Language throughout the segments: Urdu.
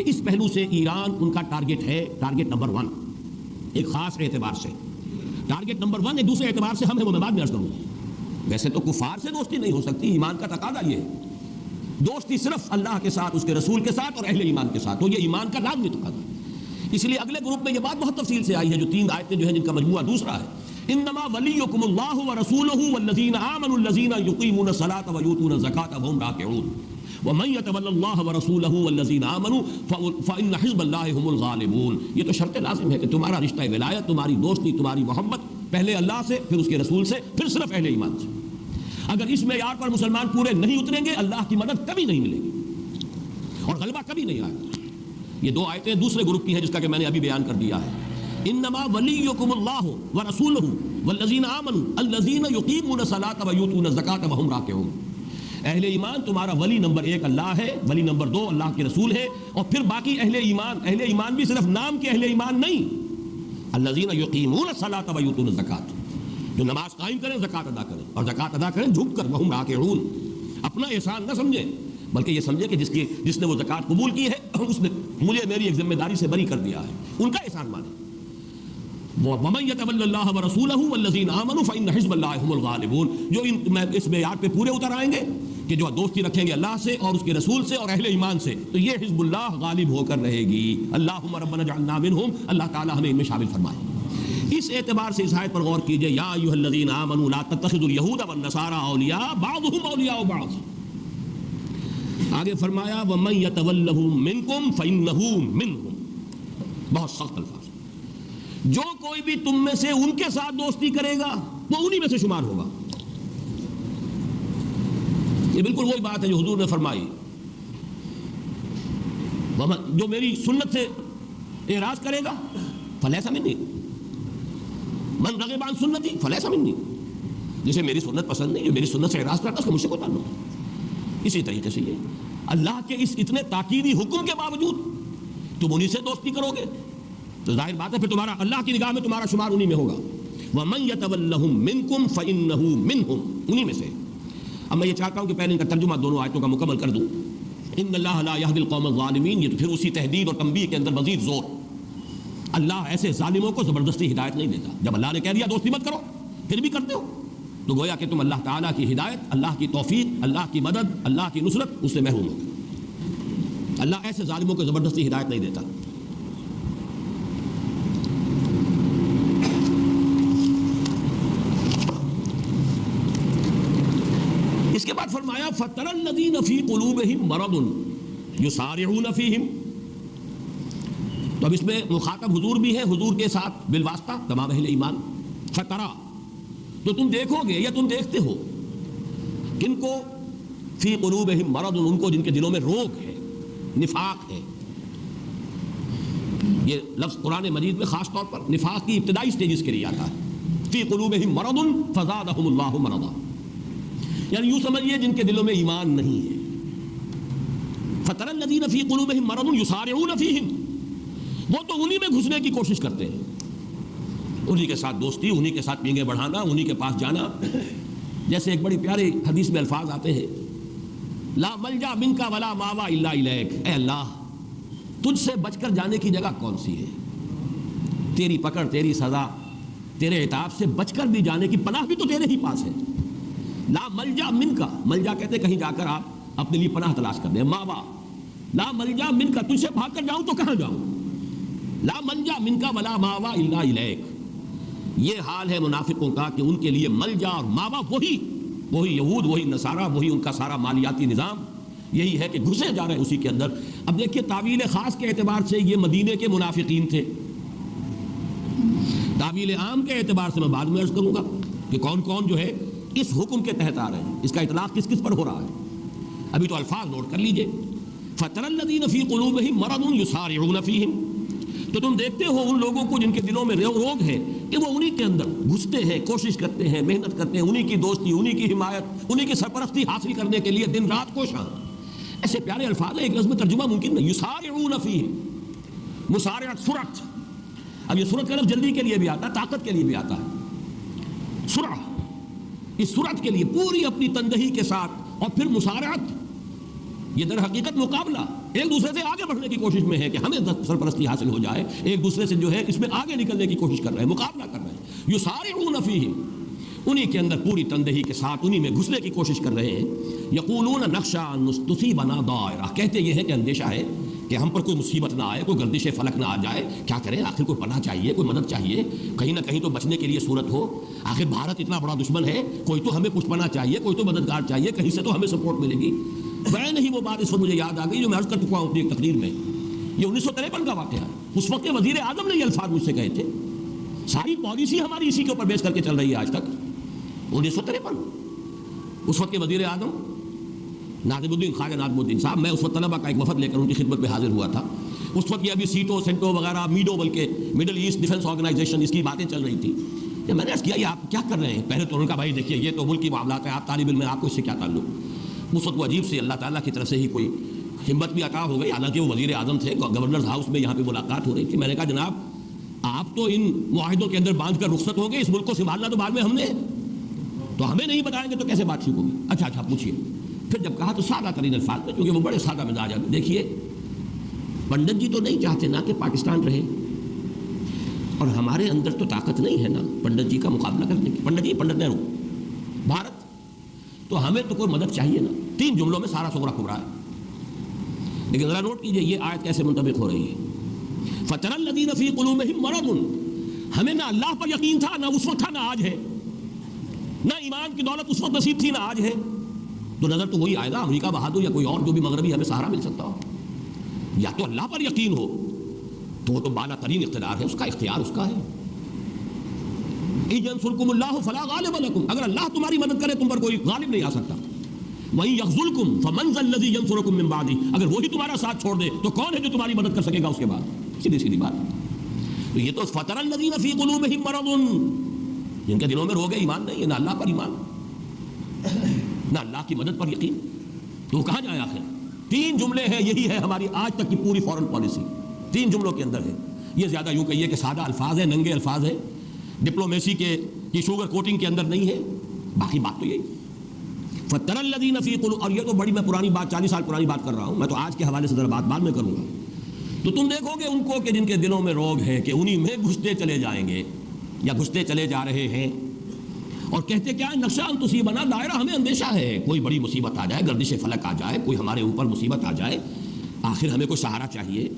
اس پہلو سے ایران ان کا ٹارگٹ ہے، ٹارگٹ نمبر 1 ایک خاص اعتبار سے، ٹارگٹ نمبر 1 ایک دوسرے اعتبار سے ہم ہیں وہ میں بعد میں عرض کروں گا۔ ویسے تو کفار سے دوستی نہیں ہو سکتی، ایمان کا تقاضا یہ ہے، دوستی صرف اللہ کے ساتھ، اس کے رسول کے ساتھ اور اہل ایمان کے ساتھ، تو یہ ایمان کا لازمی تقاضا ہے۔ اس لیے اگلے گروپ میں یہ بات بہت تفصیل سے آئی ہے، جو 3 آیتیں جو ہیں جن کا مجموعہ دوسرا ہے، انما ولیکم اللہ ورسولہ والذین آمنوا الذین یقیمون الصلاۃ ویؤتون الزکاۃ وهم راکعون ومن یتول اللہ ورسولہ والذین آمنوا فإن حزب اللہ هم الغالبون۔ یہ تو شرط لازم ہے کہ تمہارا رشتہ ولایت، تمہاری دوستی، تمہاری محبت پہلے اللہ سے، پھر اس کے رسول سے، پھر صرف اہل ایمان سے۔ اگر اس معیار پر مسلمان پورے نہیں اتریں گے، اللہ کی مدد کبھی نہیں ملے گی اور غلبہ کبھی نہیں آئے گا۔ یہ 2 آیتیں دوسرے گروپ کی ہیں جس کا کہ میں نے ابھی بیان کر دیا ہے۔ انما ولیکم اللہ ورسولہ والذین آمنوا الذین یقیمون الصلاۃ ویؤتون الزکاۃ وهم راکعون۔ اہل ایمان تمہارا ولی نمبر 1 اللہ ہے، ولی نمبر 2 اللہ کے رسول ہے، اور پھر باقی اہل ایمان بھی صرف نام کے اہل ایمان نہیں، الذین یقیمون الصلاۃ ویؤتون الزکاۃ، جو نماز قائم کریں، زکات ادا کریں، اور زکات ادا کریں جھک کر، وہم راکعون، اپنا احسان نہ سمجھیں بلکہ یہ سمجھے کہ جس نے وہ زکات قبول کی ہے اس نے مجھے میری ایک ذمہ داری سے بری کر دیا ہے، ان کا احسان مانیں۔ وَمَن يَتَوَلَّ اللَّهَ وَرَسُولَهُ وَالَّذِينَ آمَنُوا فَإِنَّ حِزْبَ اللَّهِ هُمُ الْغَالِبُونَ، جو اس معیار پہ پورے اتر آئیں گے کہ جو دوستی رکھیں گے اللہ سے اور اس کے رسول سے اور اہل ایمان سے، تو یہ حزب اللہ غالب ہو کر رہے گی۔ اللہم ربنا اجعلنا منہم، اللہ تعالی ہمیں ان میں شامل فرمائے۔ اس اعتبار سے اس آیت پر غور کیجئے، یا ایھا الذین آمنوا لا تتخذوا اليہود والنصارى اولیاء بعضهم اولیاء بعض۔ آگے فرمایا وَمَن يَتَوَلَّهُم مِّنكُمْ فَإِنَّهُ مِنْهُمْ، بہت سخت الفاظ، جو کوئی بھی تم میں سے ان کے ساتھ دوستی کرے گا وہ انہی میں سے شمار ہوگا۔ یہ بالکل وہی بات ہے جو حضور نے فرمائی، جو میری سنت سے اعراض کرے گا فلیس منی، من رغب عن سنتی فلیس منی، جسے میری سنت پسند نہیں، جو میری سنت سے اعراض کرتا ہے اس کو مجھ سے کوئی تعلق نہیں۔ اسی طریقے سے یہ اللہ کے اس اتنے تاکیدی حکم کے باوجود تم انہی سے دوستی کرو گے تو ظاہر بات ہے پھر تمہارا اللہ کی نگاہ میں تمہارا شمار انہی میں ہوگا۔ وَمَن يَتَوَلَّهُم مِّنكُمْ فَإِنَّهُ مِنْهُمْ، انہی میں سے۔ اب میں یہ چاہتا ہوں کہ پہلے ان کا ترجمہ دونوں آیتوں کا مکمل کر دوں۔ ان اللہ لا يهدي القوم الظالمین، یہ تو پھر اسی تحدید اور تنبیہ کے اندر مزید زور، اللہ ایسے ظالموں کو زبردستی ہدایت نہیں دیتا۔ جب اللہ نے کہہ دیا دوستی مت کرو پھر بھی کرتے ہو تو گویا کہ تم اللہ تعالیٰ کی ہدایت، اللہ کی توفیق، اللہ کی مدد، اللہ کی نصرت اس سے محروم ہو۔ اللہ ایسے ظالموں کو زبردستی ہدایت نہیں دیتا۔ اس کے بعد فرمایا فَتَرَى الَّذِينَ فِي قُلُوبِهِم مَرَضٌ يُسَارِعُونَ فِيهِمْ، تو اب اس میں مخاطب حضور بھی ہے، حضور کے ساتھ بالواسطہ تمام اہل ایمان۔ فَتَرَى، تو تم دیکھو گے یا تم دیکھتے ہو کن کو، فی قلوبہم مرض، ان کو جن کے دلوں میں روگ ہے، نفاق ہے۔ یہ لفظ قرآن مجید میں خاص طور پر نفاق کی ابتدائی سٹیجز کے لیے آتا ہے۔ فی قلوبہم مرض فزادہم اللہ مرضا، یعنی یوں سمجھیے جن کے دلوں میں ایمان نہیں ہے۔ فتری الذین فی قلوبہم مرض یسارعون فیہم، وہ تو انہی میں گھسنے کی کوشش کرتے ہیں، انہی کے ساتھ دوستی، انہی کے ساتھ پینگے بڑھانا، انہی کے پاس جانا۔ جیسے ایک بڑی پیاری حدیث میں الفاظ آتے ہیں، لا ملجا منکا ولا ماوا الا الیک، اے اللہ تجھ سے بچ کر جانے کی جگہ کون سی ہے، تیری پکڑ، تیری سزا، تیرے عتاب سے بچ کر بھی جانے کی پناہ بھی تو تیرے ہی پاس ہے۔ لا ملجا منکا، ملجا کہتے کہیں جا کر آپ اپنے لیے پناہ تلاش کر دیں، ماوا، لا ملجا منکا، تجھ سے بھاگ کر جاؤں تو کہاں جاؤں، لا ملجا منکا ولا ماوا الا الیک۔ یہ حال ہے منافقوں کا کہ ان کے لیے ملجا اور ماوا وہی یہود، وہی نصارہ، وہی ان کا سارا مالیاتی نظام، یہی ہے کہ گھسے جا رہے ہیں اسی کے اندر۔ اب دیکھیے تعویل خاص کے اعتبار سے یہ مدینے کے منافقین تھے، تعویل عام کے اعتبار سے میں بعد میں عرض کروں گا کہ کون کون جو ہے اس حکم کے تحت آ رہے ہیں، اس کا اطلاق کس کس پر ہو رہا ہے۔ ابھی تو الفاظ نوٹ کر لیجئے، فَتَرَى الَّذِينَ فِي قُلُوبِهِم مَرَضٌ يُسَارِعُونَ فِيهِمْ، تو تم دیکھتے ہو ان لوگوں کو جن کے دلوں میں روگ ہے کہ وہ انہی کے اندر گھستے ہیں، کوشش کرتے ہیں، محنت کرتے ہیں، انہی کی دوستی، انہی کی حمایت، انہی کی سرپرستی حاصل کرنے کے لیے دن رات کوشاں۔ ایسے پیارے الفاظ ہیں، ایک لفظ میں ترجمہ ممکن نہیں، یسارعون فیہم، مسارعت، سرعت۔ اب یہ سرعت کا لفظ جلدی کے لیے بھی آتا ہے، طاقت کے لیے بھی آتا ہے۔ سرعہ، اس سرعت کے لیے پوری اپنی تندہی کے ساتھ، اور پھر مسارعت، یہ در حقیقت مقابلہ، ایک دوسرے سے آگے بڑھنے کی کوشش میں ہے کہ ہمیں سرپرستی حاصل ہو جائے، ایک دوسرے سے جو ہے اس میں آگے نکلنے کی کوشش کر رہے ہیں، مقابلہ کر رہے ہیں. یسارعون فیہم، انہی کے اندر پوری تندہی کے ساتھ انہی میں گھسنے کی کوشش کر رہے ہیں. یقولون نخشی ان تصیبنا دائرہ، کہتے یہ ہے کہ اندیشہ ہے کہ ہم پر کوئی مصیبت نہ آئے، کوئی گردش فلک نہ آ جائے. کیا کریں، آخر کوئی پناہ چاہیے، کوئی مدد چاہیے، کہیں نہ کہیں تو بچنے کے لیے صورت ہو. آخر بھارت اتنا بڑا دشمن ہے، کوئی تو ہمیں پشت پناہ چاہیے، کوئی تو مددگار چاہیے، کہیں سے تو ہمیں سپورٹ ملے گی. میں نہیں وہ بات اس وقت مجھے یاد آ گئی جو میں عرض کر چکا ہوں اپنی ایک تقریر میں. یہ 1953 کا واقعہ ہے. اس وقت کے وزیر اعظم نے یہ الفاظ مجھ سے کہے تھے. ساری پالیسی ہماری اسی کے اوپر بیس کر کے چل رہی ہے آج تک. 1953 اس وقت کے وزیر اعظم ناظم الدین خواجہ ناظم الدین صاحب، میں اس وقت طلبہ کا ایک وفد لے کر ان کی خدمت میں حاضر ہوا تھا. اس وقت یہ ابھی سیٹو سینٹو وغیرہ میڈو بلکہ مڈل ایسٹ ڈیفنس آرگنائزیشن اس کی باتیں چل رہی تھی. میں نے عرض کیا یہ آپ کیا کر رہے ہیں؟ پہلے تو ان کا بھائی دیکھیے یہ تو ملکی معاملات ہیں، آپ طالب علم ہیں، آپ کو اس سے کیا تعلق. اس وقت وہ عجیب سے اللہ تعالیٰ کی طرف سے ہی کوئی ہمت بھی عطا ہو گئی، حالانکہ وہ وزیر اعظم تھے. گورنرز ہاؤس میں یہاں پہ ملاقات ہو رہی تھی. میں نے کہا جناب آپ تو ان معاہدوں کے اندر باندھ کر رخصت ہو گئے، اس ملک کو سنبھالنا تو بعد میں ہم نے، تو ہمیں نہیں بتائیں گے تو کیسے بات ٹھیک ہوگی. اچھا پوچھیے. پھر جب کہا تو سادہ ترین الفاظ میں، کیونکہ وہ بڑے سادہ مزاج ہیں. دیکھیے پنڈت جی تو نہیں چاہتے نا کہ پاکستان رہے، اور ہمارے اندر تو طاقت نہیں ہے نا پنڈت جی کا مقابلہ کرنے کی. پنڈت نہرو بھارت، تو ہمیں تو کوئی مدد چاہیے نا. 3 جملوں میں سارا سغرا کبرا ہے. لیکن ذرا نوٹ کیجئے یہ آیت کیسے منطبق ہو رہی ہے. فَتَرَى الَّذِينَ فِي قُلُوبِهِم مَرَضٌ، ہمیں نہ اللہ پر یقین تھا، نہ اس وقت تھا، نہ آج ہے. نہ ایمان کی دولت اس وقت نصیب تھی، نہ آج ہے. تو نظر تو وہی آئے گا، امریکہ بہادر یا کوئی اور جو بھی مغربی ہمیں سہارا مل سکتا ہو. یا تو اللہ پر یقین ہو تو وہ تو بالا ترین اقتدار ہے، اس کا اختیار اس کا ہے. يَنْصُرْكُمُ اللَّهُ فَلَا غَالِبَ لَكُمْ، اگر اللہ تمہاری مدد کرے تم پر کوئی غالب نہیں آ سکتا. وَإِن يَخْذُلْكُمْ فَمَنْ ذَا الَّذِي يَنْصُرُكُم مِّن بَعْدِهِ، اگر وہی تمہارا ساتھ چھوڑ دے تو کون ہے جو تمہاری مدد کر سکے گا اس کے بعد. سیدھی بات. تو یہ تو فَتَرَى الَّذِينَ فِي قُلُوبِهِم مَرَضٌ، جن کے دلوں میں روگ ایمان نہیں ہے، نہ اللہ پر ایمان نہ اللہ کی مدد پر یقین، تو کہاں جائے آخر. 3 جملے ہیں، یہی ہے ہماری آج تک کی پوری فورن پالیسی. 3 جملوں کے اندر ہے. یہ زیادہ یوں کہیے کہ سادہ الفاظ ہیں، ننگے الفاظ ہیں، ڈپلومیسی کی شوگر کوٹنگ کے اندر نہیں ہے. باقی بات تو یہی. فَتَرَى الَّذِينَ فِي قُلُوبِهِم، اور یہ تو بڑی میں پرانی بات 40 سال پرانی بات کر رہا ہوں، میں تو آج کے حوالے سے ذرا بات بعد میں کروں گا. تو تم دیکھو گے ان کو کہ جن کے دلوں میں روگ ہے کہ انہی میں گھستے چلے جائیں گے یا گھستے چلے جا رہے ہیں. اور کہتے کیا ہے، نقشہ ان تصیبنا دائرہ، ہمیں اندیشہ ہے کوئی بڑی مصیبت آ جائے، گردش فلک آ جائے، کوئی ہمارے اوپر مصیبت آ جائے، آخر ہمیں کوئی سہارا چاہیے.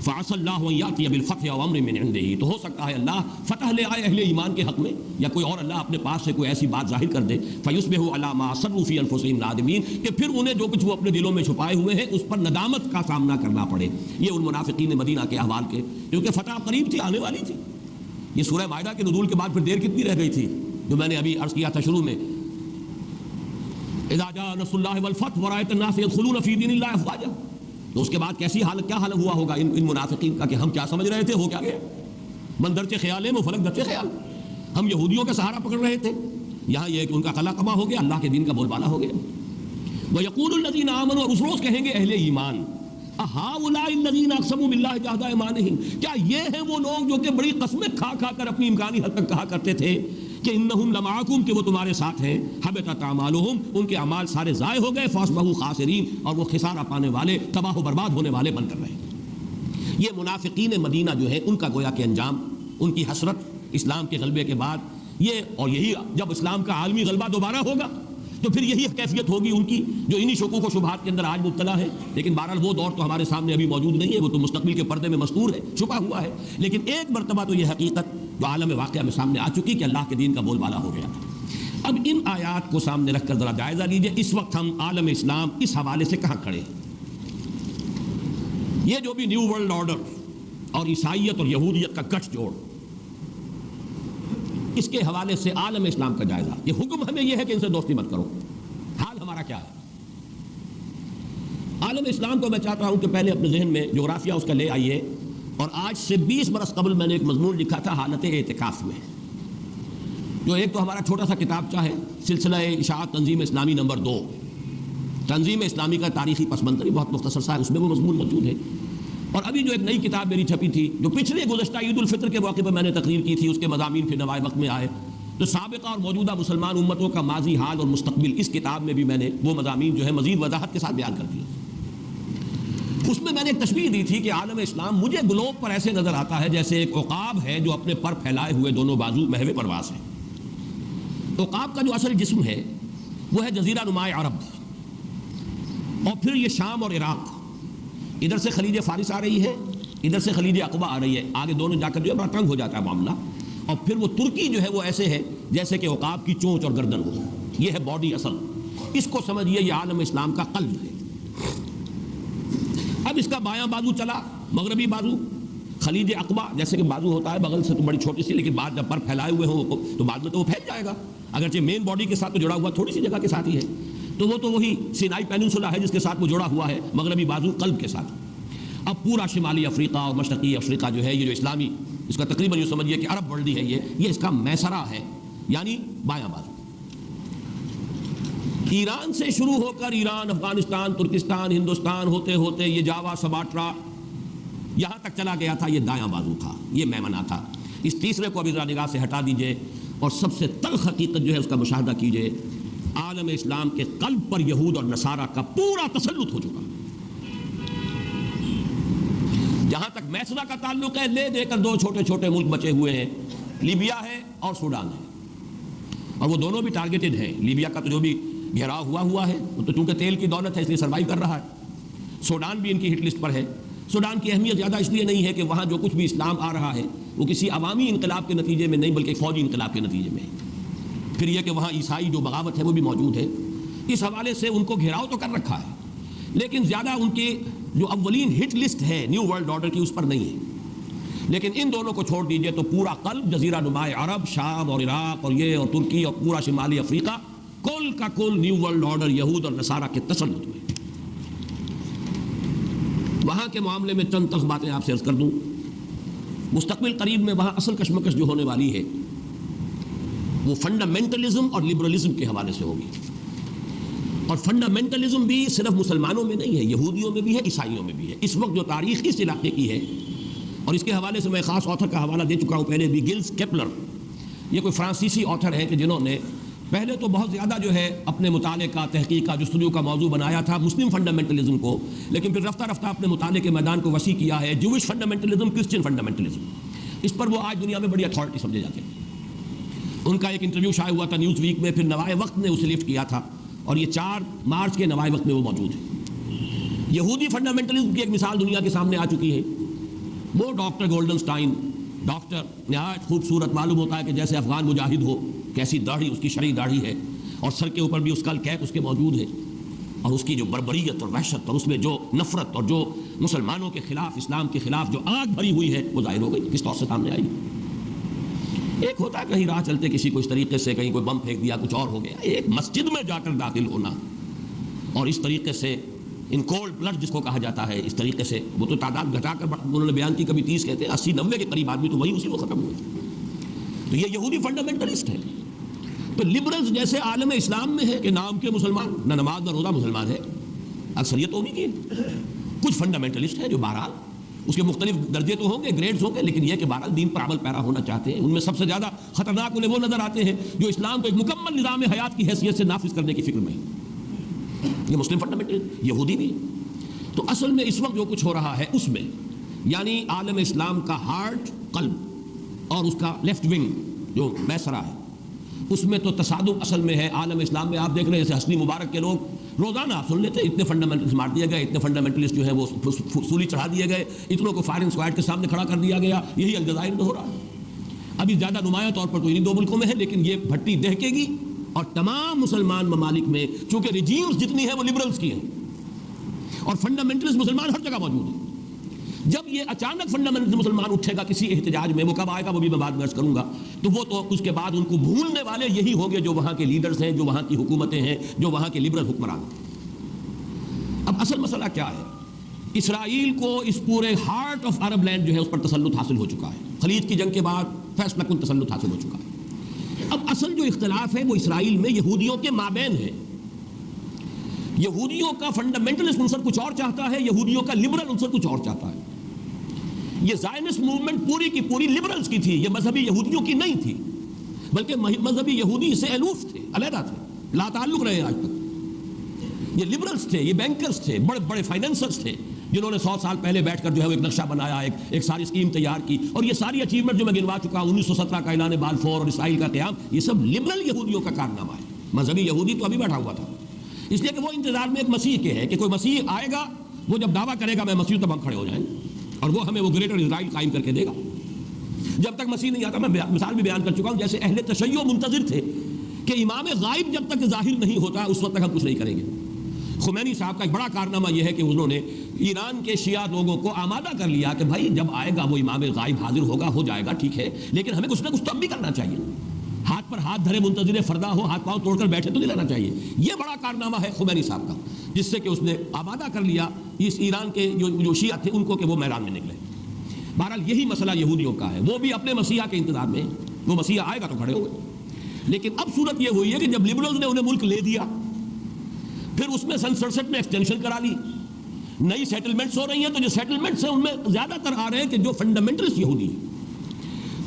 فَعَسَى اللَّهُ أَن يَأْتِيَ بِالْفَتْحِ أَوْ أَمْرٍ مِّنْ عِندِهِ، تو ہو سکتا ہے اللہ فتح لے آئے اہل ایمان کے حق میں، یا کوئی اور اللہ اپنے پاس سے کوئی ایسی بات ظاہر کر دے. فَيُصْبِحُوا عَلَىٰ مَا أَصَرُّوا فِي أَنفُسِهِمْ نَادِمِينَ، کہ پھر انہیں جو کچھ وہ اپنے دلوں میں چھپائے ہوئے ہیں اس پر ندامت کا سامنا کرنا پڑے. یہ ان منافقین مدینہ کے احوال کے، کیونکہ فتح قریب تھی، آنے والی تھی. یہ سورہ مائدہ کے نزول کے بعد پھر دیر کتنی رہ گئی تھی، جو میں نے ابھی عرض کیا تھا شروع میں. اذا جاء نصر اللہ والفتح ورأيت الناس يدخلون في دين الله افواجا، تو اس کے بعد کیسی حالت، کیا حال ہوا ہوگا ان منافقین کا کہ ہم کیا سمجھ رہے تھے، ہو کیا گیا. من درچے خیال ہے وہ فلک درچے خیال، ہم یہودیوں کا سہارا پکڑ رہے تھے، یہاں یہ کہ ان کا قلع قما ہو گیا، اللہ کے دین کا بول بالا ہو گیا. وَيَقُولُ الَّذِينَ آمَنُوا، اور اس روز کہیں گے اہل ایمان، أَهَٰؤُلَاءِ الَّذِينَ أَقْسَمُوا بِاللَّهِ جَهْدَ أَيْمَانِهِمْ، کیا یہ ہیں وہ لوگ جو کہ بڑی قسمیں کھا کھا کر اپنی امکانی حد تک کہا کرتے تھے کہ انہم لمعکم، کہ وہ تمہارے ساتھ ہیں، حبطت اعمالہم، ان کے اعمال سارے ضائع ہو گئے، فاصبحوا خاسرین، اور وہ خسارہ پانے والے، تباہ و برباد ہونے والے بن کر رہے. یہ منافقین مدینہ جو ہے ان کا گویا کہ انجام، ان کی حسرت اسلام کے غلبے کے بعد یہ، اور یہی جب اسلام کا عالمی غلبہ دوبارہ ہوگا تو پھر یہی کیفیت ہوگی ان کی، جو انہی شکوک و شبہات کے اندر آج مبتلا ہے. لیکن بہرحال وہ دور تو ہمارے سامنے ابھی موجود نہیں ہے، وہ تو مستقبل کے پردے میں مستور ہے، چھپا ہوا ہے. لیکن ایک مرتبہ تو یہ حقیقت جو عالم واقعہ میں سامنے آ چکی کہ اللہ کے دین کا بول بالا ہو گیا. اب ان آیات کو سامنے رکھ کر ذرا جائزہ لیجئے اس وقت ہم عالم اسلام اس حوالے سے کہاں کھڑے ہیں. یہ جو بھی نیو ورلڈ آرڈر اور عیسائیت اور یہودیت کا گٹھ جوڑ، اس کے حوالے سے عالم اسلام کا جائزہ. یہ حکم ہمیں یہ ہے کہ ان سے دوستی مت کرو. حال ہمارا کیا ہے عالم اسلام کو؟ میں چاہتا ہوں کہ پہلے اپنے ذہن میں جغرافیہ اس کا لے آئیے. اور آج سے 20 برس قبل میں نے ایک مضمون لکھا تھا حالت اعتکاف میں، جو ایک تو ہمارا چھوٹا سا کتابچہ ہے، سلسلہ اشاعت تنظیم اسلامی نمبر 2، تنظیم اسلامی کا تاریخی پس منظر، بہت مختصر سا ہے، اس میں وہ مضمون موجود ہے. اور ابھی جو ایک نئی کتاب میری چھپی تھی، جو پچھلے گزشتہ عید الفطر کے موقع پر میں نے تقریر کی تھی، اس کے مضامین پھر نوائے وقت میں آئے، تو سابقہ اور موجودہ مسلمان امتوں کا ماضی، حال اور مستقبل، اس کتاب میں بھی میں نے وہ مضامین جو ہے مزید وضاحت کے ساتھ بیان کر دیے. اس میں نے ایک تشبیہ دی تھی کہ عالم اسلام مجھے گلوب پر ایسے نظر آتا ہے جیسے ایک عقاب ہے جو اپنے پر پھیلائے ہوئے دونوں بازو محو پرواز ہے. عقاب کا جو اصل جسم ہے وہ ہے جزیرہ نما عرب، اور پھر یہ شام اور عراق، ادھر سے خلیج فارس آ رہی ہے، ادھر سے خلیج عقبہ آ رہی ہے، آگے دونوں جا کر جو ہے بڑا تنگ ہو جاتا ہے معاملہ. اور پھر وہ ترکی جو ہے وہ ایسے ہے جیسے کہ عقاب کی چونچ اور گردن ہو. یہ ہے باڈی اصل. اس کو سمجھیے یہ عالم اسلام کا قلب ہے. اب اس کا بایاں بازو چلا، مغربی بازو خلیج عقبہ، جیسے کہ بازو ہوتا ہے بغل سے تو بڑی چھوٹی سی، لیکن بعد جب پر پھیلائے ہوئے ہوں تو بعد میں تو وہ پھیل جائے گا، اگرچہ مین باڈی کے ساتھ تو جڑا ہوا تھوڑی سی جگہ کے ساتھ ہی ہے. تو وہ تو وہی سینائی پیننسولا ہے جس کے ساتھ وہ جڑا ہوا ہے مغربی بازو قلب کے ساتھ. اب پورا شمالی افریقہ اور مشرقی افریقہ جو ہے یہ جو اسلامی، اس کا تقریباً یوں سمجھیے کہ عرب ورلڈ ہے، یہ اس کا میسرہ ہے، یعنی بایاں بازو. ایران سے شروع ہو کر ایران، افغانستان، ترکستان، ہندوستان ہوتے ہوتے یہ جاوا، سماٹرا یہاں تک چلا گیا تھا، یہ دایاں بازو تھا، یہ میمنہ تھا. اس تیسرے کو ابھی ذرا نگاہ سے ہٹا دیجئے اور سب سے تلخ حقیقت جو ہے اس کا مشاہدہ کیجئے. عالم اسلام کے قلب پر یہود اور نصارہ کا پورا تسلط ہو چکا. جہاں تک میسرہ کا تعلق ہے، لے دے کر دو چھوٹے چھوٹے ملک بچے ہوئے ہیں، لیبیا ہے اور سوڈان ہے، اور وہ دونوں بھی ٹارگیٹڈ ہیں. لیبیا کا تو جو بھی گھیراؤ ہوا ہے وہ تو چونکہ تیل کی دولت ہے اس لیے سروائیو کر رہا ہے. سوڈان بھی ان کی ہٹ لسٹ پر ہے. سوڈان کی اہمیت زیادہ اس لیے نہیں ہے کہ وہاں جو کچھ بھی اسلام آ رہا ہے وہ کسی عوامی انقلاب کے نتیجے میں نہیں بلکہ ایک فوجی انقلاب کے نتیجے میں. پھر یہ کہ وہاں عیسائی جو بغاوت ہے وہ بھی موجود ہے. اس حوالے سے ان کو گھیراؤ تو کر رکھا ہے، لیکن زیادہ ان کی جو اولین ہٹ لسٹ ہے نیو ورلڈ آرڈر کی اس پر نہیں ہے. لیکن ان دونوں کو چھوڑ دیجئے تو پورا قلب جزیرہ نما عرب، شام اور عراق اور یہ اور ترکی اور پورا شمالی افریقہ، کل کا کل نیو ورلڈ آرڈر یہود اور نصارہ کے تسلط میں. وہاں کے معاملے میں چند تلخ باتیں آپ سے عرض کر دوں. مستقبل قریب میں وہاں اصل کشمکش جو ہونے والی ہے وہ فنڈامنٹلزم اور لبرلزم کے حوالے سے ہوگی. اور فنڈامنٹلزم بھی صرف مسلمانوں میں نہیں ہے، یہودیوں میں بھی ہے، عیسائیوں میں بھی ہے. اس وقت جو تاریخ اس علاقے کی ہے، اور اس کے حوالے سے میں خاص آتھر کا حوالہ دے چکا ہوں پہلے بھی، گلز کیپلر، یہ کوئی فرانسیسی آتھر ہے کہ جنہوں نے پہلے تو بہت زیادہ جو ہے اپنے مطالعے کا، تحقیق کا، جستجو کا موضوع بنایا تھا مسلم فنڈامنٹلزم کو، لیکن پھر رفتہ رفتہ اپنے مطالعے کے میدان کو وسیع کیا ہے جوش فنڈامنٹلزم، کرسچن فنڈامنٹلزم. اس پر وہ آج دنیا میں بڑی اتھارٹی سمجھے جاتے ہیں. ان کا ایک انٹرویو شائع ہوا تھا نیوز ویک میں، پھر نوائے وقت نے اسے لفٹ کیا تھا، اور یہ 4 مارچ کے نوائے وقت میں وہ موجود ہے. یہودی فنڈامنٹلزم کی ایک مثال دنیا کے سامنے آ چکی ہے. وہ ڈاکٹر گولڈن سٹائن، ڈاکٹر نہایت خوبصورت، معلوم ہوتا ہے کہ جیسے افغان مجاہد ہو، کیسی داڑھی، اس کی شرعی داڑھی ہے، اور سر کے اوپر بھی اس کا کیپ اس کے موجود ہے، اور اس کی جو بربریت اور وحشت اور اس میں جو نفرت اور جو مسلمانوں کے خلاف، اسلام کے خلاف جو آگ بھری ہوئی ہے وہ ظاہر ہو گئی. کس طور سے سامنے آئی؟ ایک ہوتا ہے کہیں راہ چلتے کسی کو اس طریقے سے کہیں کوئی بم پھینک دیا، کچھ اور ہو گیا. ایک مسجد میں جا کر داخل ہونا اور اس طریقے سے ان کولڈ بلڈ جس کو کہا جاتا ہے، اس طریقے سے، وہ تو تعداد گھٹا کر انہوں نے بیان کی، کبھی 30 کہتے ہیں، 80-90 کے قریب آدمی تو وہی اسی کو ختم ہوئے. تو یہ یہودی فنڈامنٹلسٹ ہے. تو لبرلز جیسے عالم اسلام میں ہے کہ نام کے مسلمان، نہ نماز نہ روزہ مسلمان ہے، اکثریت انہی کی ہے. کچھ فنڈامنٹلسٹ ہیں جو بہرحال اس کے مختلف درجے تو ہوں گے، گریڈز ہوں گے، لیکن یہ کہ بہرحال دین پر عمل پیرا ہونا چاہتے ہیں. ان میں سب سے زیادہ خطرناک انہیں وہ نظر آتے ہیں جو اسلام کو ایک مکمل نظام حیات کی حیثیت سے نافذ کرنے کی فکر میں ہے. یہ مسلم فنڈامنٹل، یہودی بھی. تو اصل میں اس وقت جو کچھ ہو رہا ہے اس میں، یعنی عالم اسلام کا ہارٹ، قلب، اور اس کا لیفٹ ونگ جو میسرہ ہے، اس میں تو تصادم اصل میں ہے. عالم اسلام میں آپ دیکھ رہے ہیں جیسے حسنی مبارک کے لوگ روزانہ آپ سن لیتے ہیں، اتنے فنڈامنٹلسٹ مار دیے گئے، اتنے فنڈامنٹلسٹ جو ہے وہ سولی چڑھا دیے گئے، اتنوں کو فائرنگ اسکواڈ کے سامنے کھڑا کر دیا گیا. یہی الجزائر میں ہو رہا ہے. ابھی زیادہ نمایاں طور پر تو انہی 2 ملکوں میں ہے، لیکن یہ بھٹی دہکے گی. اور تمام مسلمان ممالک میں چونکہ ریجیمز جتنی ہیں وہ لبرلز کی ہیں، اور فنڈامنٹلسٹ مسلمان ہر جگہ موجود ہیں. جب یہ اچانک فنڈامنٹل مسلمان اٹھے گا کسی احتجاج میں، وہ کب آئے گا وہ بھی میں بعد میں عرض کروں گا، تو وہ تو اس کے بعد ان کو بھولنے والے یہی ہوں گے جو وہاں کے لیڈرز ہیں، جو وہاں کی حکومتیں ہیں، جو وہاں کے لبرل حکمران ہیں. اب اصل مسئلہ کیا ہے؟ اسرائیل کو اس پورے ہارٹ آف عرب لینڈ جو ہے اس پر تسلط حاصل ہو چکا ہے. خلیج کی جنگ کے بعد فیصلہ کن تسلط حاصل ہو چکا ہے. اب اصل جو اختلاف ہے وہ اسرائیل میں یہودیوں کے مابین ہے. یہودیوں کا فنڈامنٹلسٹ عنصر کچھ اور چاہتا ہے، یہودیوں کا لبرل عنصر کچھ اور چاہتا ہے. یہ زائنسٹ موومنٹ پوری کی پوری لبرلز کی تھی، یہ مذہبی یہودیوں کی نہیں تھی، بلکہ مذہبی یہودی سے الوف تھے، علیحدہ تھے، لا تعلق رہے آج تک. یہ لبرلز تھے، یہ بینکرز تھے، بڑے بڑے فائنینسرز تھے، جنہوں نے 100 سال پہلے بیٹھ کر جو ہے وہ ایک نقشہ بنایا، ایک ساری اسکیم تیار کی، اور یہ ساری اچیومنٹ جو میں گنوا چکا ہوں، 1917 کا اعلان بلفور اور اسرائیل کا قیام، یہ سب لبرل یہودیوں کا کارنامہ ہے۔ مذہبی یہودی تو ابھی بیٹھا ہوا تھا، اس لیے کہ وہ انتظار میں ایک مسیح کے ہے کہ کوئی مسیح آئے گا، وہ جب دعویٰ کرے گا میں مسیح، تب ہم کھڑے ہو جائیں اور وہ ہمیں وہ گریٹر اسرائیل قائم کر کے دے گا۔ جب تک مسیح نہیں آتا، میں مثال بھی بیان کر چکا ہوں، جیسے اہل تشیع منتظر تھے کہ امام غائب جب تک ظاہر نہیں ہوتا اس وقت تک ہم کچھ نہیں کریں گے۔ خمینی صاحب کا ایک بڑا کارنامہ یہ ہے کہ انہوں نے ایران کے شیعہ لوگوں کو آمادہ کر لیا کہ بھائی جب آئے گا وہ امام غائب حاضر ہوگا، ہو جائے گا، ٹھیک ہے، لیکن ہمیں کچھ نہ کچھ تو اب بھی کرنا چاہیے، ہاتھ پر ہاتھ دھرے منتظر فردا ہو، ہاتھ پاؤں توڑ کر بیٹھے تو نہیں رہنا چاہیے۔ یہ بڑا کارنامہ ہے خمینی صاحب کا، جس سے کہ اس نے آمادہ کر لیا اس ایران کے جو شیعہ تھے ان کو کہ وہ میدان میں نکلے۔ بہرحال یہی مسئلہ یہودیوں کا ہے، وہ بھی اپنے مسیحا کے انتظار میں، وہ مسیحا آئے گا تو کھڑے ہوں گے۔ لیکن اب صورت یہ ہوئی ہے کہ جب لبرلز نے انہیں ملک لے دیا، پھر اس میں سن 67 میں ایکسٹینشن کرا لی، نئی سیٹلمنٹس ہو رہی ہیں، تو جو سیٹلمنٹس ہیں ان میں زیادہ تر آ رہے ہیں کہ جو فنڈامنٹلسٹ یہودی ہیں۔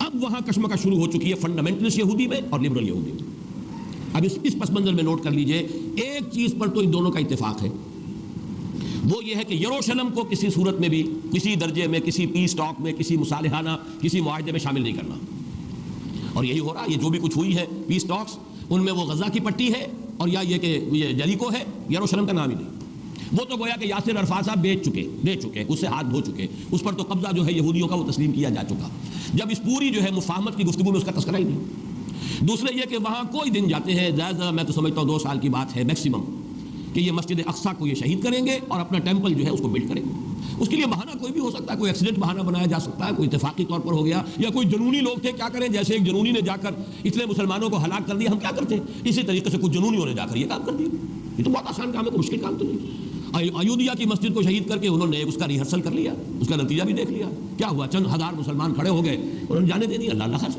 اب وہاں کشمکش شروع ہو چکی ہے فنڈامنٹلسٹ یہودی میں اور لبرل یہودی میں۔ اب اس پس منظر میں نوٹ کر لیجئے، ایک چیز پر تو ان دونوں کا اتفاق ہے، وہ یہ ہے کہ یروشلم کو کسی صورت میں بھی، کسی درجے میں، کسی پیس ٹاک میں، کسی مصالحانہ، کسی معاہدے میں شامل نہیں کرنا۔ اور یہی ہو رہا، یہ جو بھی کچھ ہوئی ہے پیس ٹاکس، ان میں وہ غزہ کی پٹی ہے اور یا یہ کہ یہ جریکو ہے، یروشلم کا نام ہی نہیں۔ وہ تو گویا کہ یاسر عرفات صاحب دے چکے، اس سے ہاتھ دھو چکے، اس پر تو قبضہ جو ہے یہودیوں کا وہ تسلیم کیا جا چکا، جب اس پوری جو ہے مفاہمت کی گفتگو میں اس کا تذکرہ ہی نہیں۔ دوسرے یہ کہ وہاں کوئی دن جاتے ہیں، زیادہ میں تو سمجھتا ہوں 2 سال کی بات ہے میکسیمم، کہ یہ مسجد اقصیٰ کو یہ شہید کریں گے اور اپنا ٹیمپل جو ہے اس کو بلڈ کریں گے۔ اس کے لیے بہانہ کوئی بھی ہو سکتا ہے، کوئی ایکسیڈنٹ بہانہ بنایا جا سکتا ہے، کوئی اتفاقی طور پر ہو گیا، یا کوئی جنونی لوگ تھے، کیا کریں، جیسے ایک جنونی نے جا کر اتنے مسلمانوں کو ہلاک کر دیا، ہم کیا کرتے ہیں، اسی طریقے سے کچھ جنونیوں نے جا کر یہ کام کر دیا۔ یہ تو بہت آسان کام ہے، کوئی مشکل کام تو نہیں۔ ایودھیا کی مسجد کو شہید کر کے انہوں نے اس کا ریہرسل کر لیا، اس کا نتیجہ بھی دیکھ لیا، کیا ہوا، چند ہزار مسلمان کھڑے ہو گئے، انہوں نے جانے دے دیا، اللہ خیر،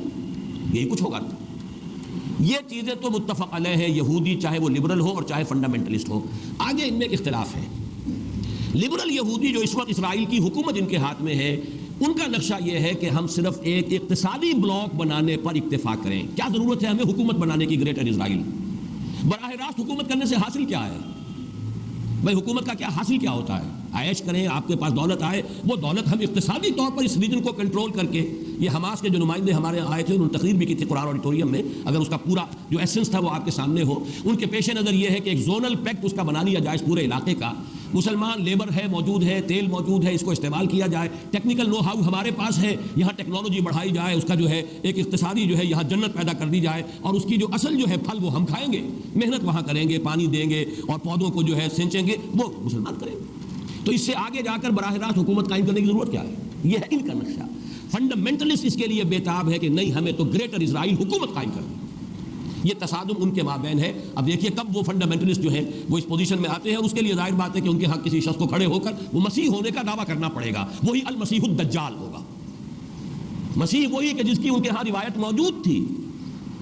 یہی کچھ ہوگا۔ یہ چیزیں تو متفق علیہ ہے، یہودی چاہے وہ لبرل ہو اور چاہے فنڈامنٹلسٹ ہو۔ آگے ان میں ایک اختلاف ہے۔ لبرل یہودی جو اس وقت اسرائیل کی حکومت ان کے ہاتھ میں ہے، ان کا نقشہ یہ ہے کہ ہم صرف ایک اقتصادی بلاک بنانے پر اکتفا کریں۔ کیا ضرورت ہے ہمیں حکومت بنانے کی گریٹر اسرائیل؟ براہ راست حکومت کرنے سے حاصل کیا ہے؟ بھائی حکومت کا کیا حاصل کیا ہوتا ہے؟ عائش کریں، آپ کے پاس دولت آئے، وہ دولت ہم اقتصادی طور پر اس ریجن کو کنٹرول کر کے، یہ حماس کے جو نمائندے ہمارے آئے تھے انہوں نے تقریر بھی کی تھی قرآن آڈیٹوریم میں، اگر اس کا پورا جو ایسنس تھا وہ آپ کے سامنے ہو، ان کے پیش نظر یہ ہے کہ ایک زونل پیکٹ اس کا بنا لیا جائے اس پورے علاقے کا، مسلمان لیبر ہے، موجود ہے، تیل موجود ہے، اس کو استعمال کیا جائے، ٹیکنیکل نو ہاؤ ہمارے پاس ہے، یہاں ٹیکنالوجی بڑھائی جائے، اس کا جو ہے ایک اقتصادی جو ہے یہاں جنت پیدا کر دی جائے، اور اس کی جو اصل جو ہے پھل وہ ہم کھائیں گے، محنت وہاں کریں گے، پانی دیں گے اور پودوں کو جو ہے سینچیں گے، وہ مسلمان کریں گے۔ تو اس سے آگے جا کر براہ راست حکومت قائم کرنے کی ضرورت کیا ہے؟ یہ ہے ان کا نقشہ۔ فنڈامنٹلسٹ اس کے لیے بےتاب ہے کہ نہیں، ہمیں تو گریٹر اسرائیل حکومت قائم کرنی۔ یہ تصادم ان کے مابین ہے۔ اب دیکھیے کب وہ فنڈامنٹلسٹ جو ہے وہ اس پوزیشن میں آتے ہیں، اور اس کے لیے ظاہر بات ہے کہ ان کے ہاں کسی شخص کو کھڑے ہو کر وہ مسیح ہونے کا دعویٰ کرنا پڑے گا، وہی المسیح الدجال ہوگا۔ مسیح وہی کہ جس کی ان کے ہاں روایت موجود تھی،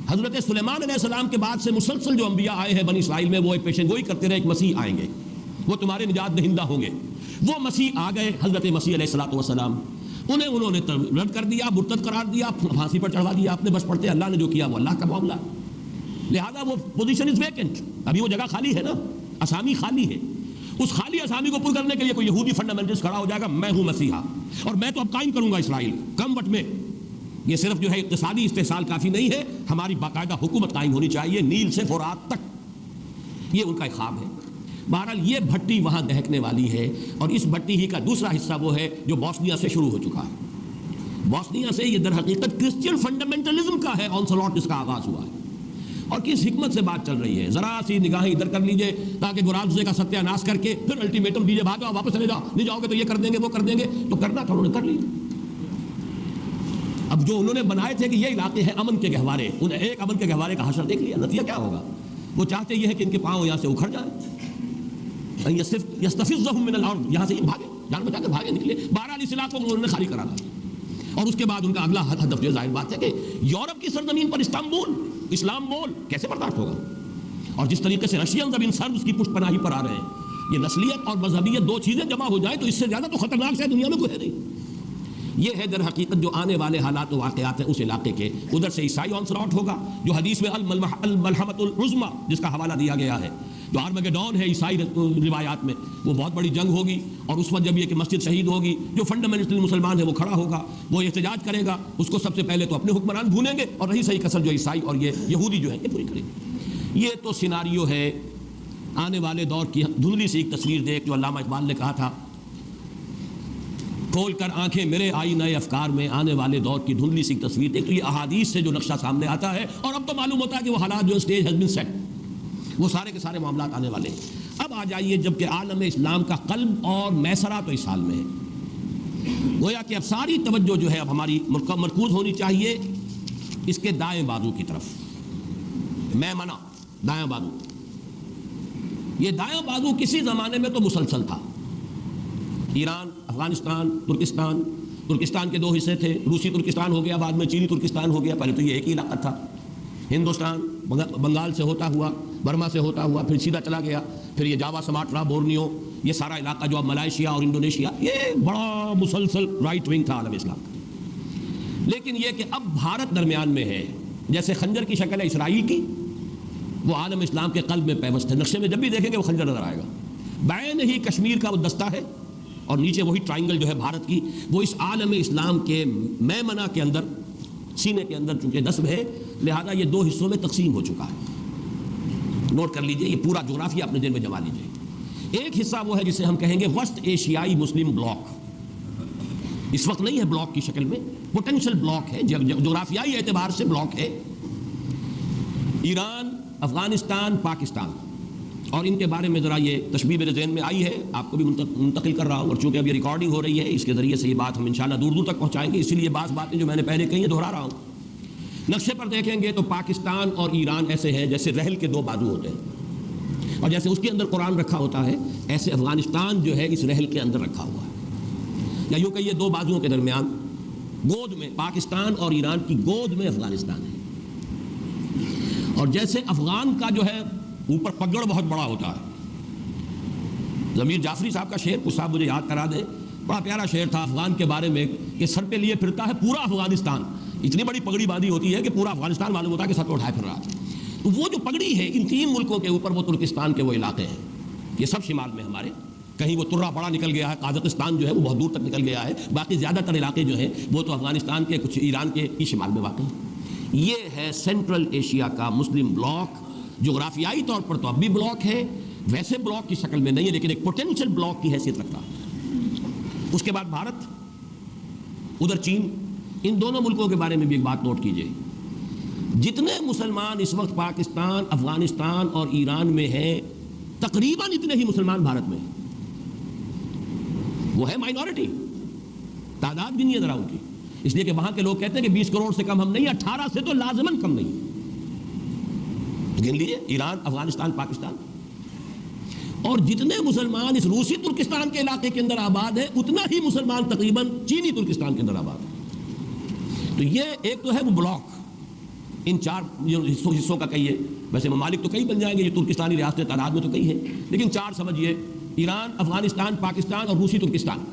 حضرت سلیمان علیہ السلام کے بعد سے مسلسل جو انبیاء آئے ہیں بنی اسرائیل میں، وہ ایک پیشن گوئی کرتے رہے، ایک مسیح آئیں گے، وہ تمہارے نجات دہندہ ہوں گے۔ وہ مسیح آ گئے، حضرت مسیح علیہ السلام، انہوں نے رد کر دیا، مرتد قرار دیا، پھانسی پر چڑھا دیا، اپنے بس پڑتے اللہ نے جو کیا وہ اللہ کا معاملہ، لہذا وہ پوزیشن از ویکنٹ، ابھی وہ جگہ خالی ہے نا، اسامی خالی ہے۔ اس خالی اسامی کو پر کرنے کے لیے کوئی یہودی فنڈامنٹلسٹ کھڑا ہو جائے گا، میں ہوں مسیحا اور میں تو اب قائم کروں گا اسرائیل، کم وقت میں۔ یہ صرف جو ہے اقتصادی استحصال کافی نہیں ہے، ہماری باقاعدہ حکومت قائم ہونی چاہیے نیل سے فرات تک، یہ ان کا ایک خواب ہے۔ بہرحال یہ بھٹی وہاں دہکنے والی ہے، اور اس بھٹی ہی کا دوسرا حصہ وہ ہے جو بوسنیا سے شروع ہو چکا ہے۔ بوسنیا سے یہ در حقیقت کرسچین فنڈامنٹلزم کا ہے آنسلوٹ، جس کا آغاز ہوا ہے، اور کس حکمت سے بات چل رہی ہے، ذرا سی نگاہیں ادھر کر لیجئے تاکہ گرالزے کا ستیہ ناش کر کے پھر الٹیمیٹم دیجئے، بھاگو واپس چلے جاؤ، نہیں جاؤ گے تو یہ کر دیں گے وہ کر دیں گے، تو کرنا تھا انہوں نے کر لیا۔ اب جو انہوں نے بنائے تھے کہ یہ علاقے ہیں امن کے گہوارے، انہیں ایک امن کے گہوارے کا حشر دیکھ لیا، نتیجہ کیا ہوگا؟ وہ چاہتے یہ ہے کہ ان کے پاؤں یہاں سے اکھڑ جائے، یستفزہم من الارض، یہاں سے یہ بھاگے، جان بچا کر بھاگے نکلے۔ بہرحال اس علاقوں کو انہوں نے خالی کرا دیا، اور اس کے بعد ان کا اگلا ہدف جو ظاہر بات ہے کہ یورپ کی سرزمین پر استنبول، اسلام بول کیسے برداشت ہوگا؟ اور جس طریقے سے رشین اب ان سرز کی پشت پناہی پر آ رہے ہیں، یہ نسلیت اور مذہبیت دو چیزیں جمع ہو جائیں تو اس سے زیادہ تو خطرناک سے دنیا میں کوئی ہے نہیں۔ یہ ہے در حقیقت جو آنے والے حالات و واقعات ہیں اس علاقے کے۔ ادھر سے عیسائی آنسلاٹ ہوگا جو حدیث میں الملحمۃ العظمیٰ جس کا حوالہ دیا گیا ہے، جو آرمگیڈون ہے عیسائی روایات میں، وہ بہت بڑی جنگ ہوگی، اور اس وقت جب یہ کہ مسجد شہید ہوگی، جو فنڈامنٹل مسلمان ہے وہ کھڑا ہوگا، وہ احتجاج کرے گا، اس کو سب سے پہلے تو اپنے حکمران بھونیں گے، اور رہی صحیح کسر جو عیسائی اور یہ یہودی جو ہے یہ پوری کریں گے۔ یہ تو سیناریو ہے آنے والے دور کی دھندلی سی ایک تصویر دیکھ، جو علامہ اقبال نے کہا تھا، کھول کر آنکھیں میرے آئی نئے افکار میں، آنے والے دور کی دھندلی سی تصویر دیکھ۔ تو یہ احادیث سے جو نقشہ سامنے آتا ہے، اور اب تو معلوم ہوتا ہے کہ وہ حالات جو اسٹیج ہیز بین سیٹ، وہ سارے کے سارے معاملات آنے والے ہیں۔ اب آ جائیے، جب کہ عالم اسلام کا قلب اور میسرہ تو اس حال میں ہے، گویا کہ اب ساری توجہ جو ہے اب ہماری مرکوز ہونی چاہیے اس کے دائیں بازو کی طرف۔ میمنہ، دائیں بازو، یہ دائیں بازو کسی زمانے میں تو مسلسل تھا۔ ایران، افغانستان، ترکستان کے دو حصے تھے، روسی ترکستان ہو گیا، بعد میں چینی ترکستان ہو گیا، پہلے تو یہ ایک ہی علاقہ تھا۔ ہندوستان بنگال سے ہوتا ہوا، برما سے ہوتا ہوا، پھر سیدھا چلا گیا، پھر یہ جاوا، سماٹرا، بورنیو، یہ سارا علاقہ جو اب ملائیشیا اور انڈونیشیا، یہ بڑا مسلسل رائٹ ونگ تھا عالم اسلام کا۔ لیکن یہ کہ اب بھارت درمیان میں ہے، جیسے خنجر کی شکل ہے اسرائیل کی، وہ عالم اسلام کے قلب میں پیوست ہے۔ نقشے میں جب بھی دیکھیں گے وہ خنجر نظر آئے گا، بعین ہی کشمیر کا وہ دستہ ہے، اور نیچے وہی ٹرائنگل جو ہے بھارت کی، وہ اس عالم اسلام کے میمنہ کے اندر، سینے کے اندر چونکہ نصب ہے، لہذا یہ دو حصوں میں تقسیم ہو چکا ہے۔ نوٹ کر لیجئے، یہ پورا جغرافیہ اپنے ذہن میں جما لیجئے۔ ایک حصہ وہ ہے جسے ہم کہیں گے وسط ایشیائی مسلم بلاک، اس وقت نہیں ہے بلاک کی شکل میں، پوٹینشل بلاک ہے، جغرافیائی اعتبار سے بلاک ہے۔ ایران، افغانستان، پاکستان، اور ان کے بارے میں ذرا یہ تشبیہ میرے ذہن میں آئی ہے، آپ کو بھی منتقل کر رہا ہوں، اور چونکہ اب یہ ریکارڈنگ ہو رہی ہے، اس کے ذریعے سے یہ بات ہم انشاءاللہ دور دور تک پہنچائیں گے، اسی لیے بعض باتیں جو میں نے پہلے کہی ہیں دہرا رہا ہوں۔ نقشے پر دیکھیں گے تو پاکستان اور ایران ایسے ہیں جیسے رحل کے دو بازو ہوتے ہیں، اور جیسے اس کے اندر قرآن رکھا ہوتا ہے، ایسے افغانستان جو ہے اس رحل کے اندر رکھا ہوا ہے، یا یوں کہ یہ دو بازوؤں کے درمیان گود میں پاکستان اور ایران کی گود میں افغانستان ہے۔ اور جیسے افغان کا جو ہے اوپر پگڑ بہت بڑا ہوتا ہے، ضمیر جعفری صاحب کا شعر کچھ صاحب مجھے یاد کرا دیں، بڑا پیارا شعر تھا افغان کے بارے میں، کہ سر پہ لیے پھرتا ہے پورا افغانستان، اتنی بڑی پگڑی باندھی ہوتی ہے کہ پورا افغانستان معلوم ہوتا ہے کہ سر پہ اٹھائے پھر رہا ہے۔ تو وہ جو پگڑی ہے ان تین ملکوں کے اوپر، وہ ترکستان کے وہ علاقے ہیں، یہ سب شمال میں ہمارے، کہیں وہ ترا بڑا نکل گیا ہے، قازقستان جو ہے وہ بہت دور تک نکل گیا ہے، باقی زیادہ تر علاقے جو ہیں وہ تو افغانستان کے، کچھ ایران کے ہی شمال میں واقع ہیں۔ یہ ہے سینٹرل ایشیا کا مسلم بلاک، جغرافیائی طور پر تو اب بھی بلاک ہے، ویسے بلاک کی شکل میں نہیں ہے، لیکن ایک پوٹینشل بلاک کی حیثیت رکھتا ہے۔ اس کے بعد بھارت، ادھر چین، ان دونوں ملکوں کے بارے میں بھی ایک بات نوٹ کیجئے، جتنے مسلمان اس وقت پاکستان، افغانستان اور ایران میں ہیں، تقریباً اتنے ہی مسلمان بھارت میں ہیں۔ وہ ہے مائنورٹی، تعداد گنیے ذرا ان کی، اس لیے کہ وہاں کے لوگ کہتے ہیں کہ 20 کروڑ سے کم ہم نہیں، 18 سے تو لازماً کم نہیں، گن لیجیے ایران، افغانستان، پاکستان۔ اور جتنے مسلمان اس روسی ترکستان کے علاقے کے اندر آباد ہیں، اتنا ہی مسلمان تقریباً چینی ترکستان کے اندر آباد ہیں۔ تو یہ ایک تو ہے وہ بلاک، ان چار حصوں کا کہیے، ویسے ممالک تو کئی بن جائیں گے، یہ ترکستانی ریاستیں تعداد میں تو کئی ہیں، لیکن چار سمجھیے، ایران، افغانستان، پاکستان اور روسی ترکستان،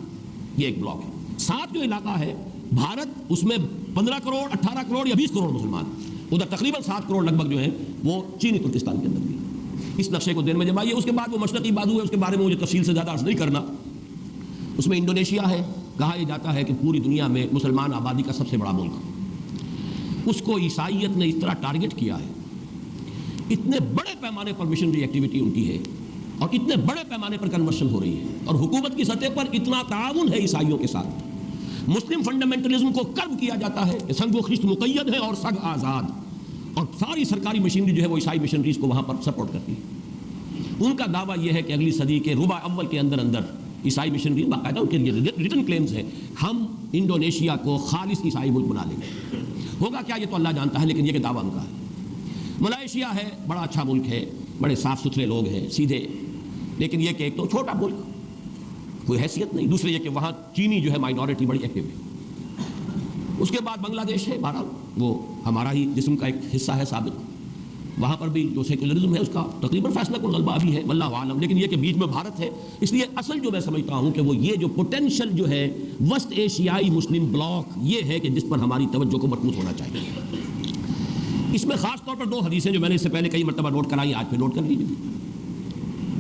یہ ایک بلاک ہے۔ ساتھ جو علاقہ ہے بھارت، اس میں 15 کروڑ، 18 کروڑ یا 20 کروڑ مسلمان، ادھر تقریباً 7 کروڑ لگ بھگ جو ہیں وہ چینی ترکستان کے اندر بھی۔ اس نقشے کو ذہن میں جمائیے۔ اس کے بعد وہ مشرقی بازو ہے، اس کے بارے میں مجھے تفصیل سے زیادہ عرض نہیں کرنا، اس میں انڈونیشیا ہے، کہا یہ جاتا ہے کہ پوری دنیا میں مسلمان آبادی کا سب سے بڑا ملک، اس کو عیسائیت نے اس طرح ٹارگٹ کیا ہے، اتنے بڑے پیمانے پر مشنری ایکٹیویٹی ان کی ہے، اور اتنے بڑے پیمانے پر کنورشن ہو رہی ہے، اور حکومت کی سطح پر اتنا تعاون ہے عیسائیوں کے ساتھ۔ مسلم فنڈامنٹلزم کو کرب کیا جاتا ہے کہ سنگ و خشت مقید ہے اور سگ آزاد، اور ساری سرکاری مشینری جو ہے وہ عیسائی مشنریز کو وہاں پر سپورٹ کرتی ہے۔ ان کا دعویٰ یہ ہے کہ اگلی صدی کے ربع اول کے اندر اندر عیسائی مشنری، باقاعدہ ان کے لیے ریٹن کلیمز ہے، ہم انڈونیشیا کو خالص عیسائی ملک بنا لیں گے۔ ہوگا کیا یہ تو اللہ جانتا ہے، لیکن یہ کہ دعویٰ ان کا ہے۔ ملائیشیا ہے، بڑا اچھا ملک ہے، بڑے صاف ستھرے لوگ ہیں، سیدھے، لیکن یہ کہ ایک تو چھوٹا ملک، کوئی حیثیت نہیں، دوسرے یہ کہ وہاں چینی جو ہے مائنورٹی بڑی ایکٹیو ہے۔ اس کے بعد بنگلہ دیش ہے، بہرحال وہ ہمارا ہی جسم کا ایک حصہ ہے سابق، وہاں پر بھی جو سیکولرزم ہے اس کا تقریباً فیصلہ کن غلبہ بھی ہے، واللہ عالم، لیکن یہ کہ بیچ میں بھارت ہے، اس لیے اصل جو میں سمجھتا ہوں کہ وہ یہ جو پوٹینشل جو ہے وسط ایشیائی مسلم بلاک، یہ ہے کہ جس پر ہماری توجہ کو مرکوز ہونا چاہیے۔ اس میں خاص طور پر 2 حدیثیں جو میں نے اس سے پہلے کئی مرتبہ نوٹ کرائی، آج پھر نوٹ کر لیجیے۔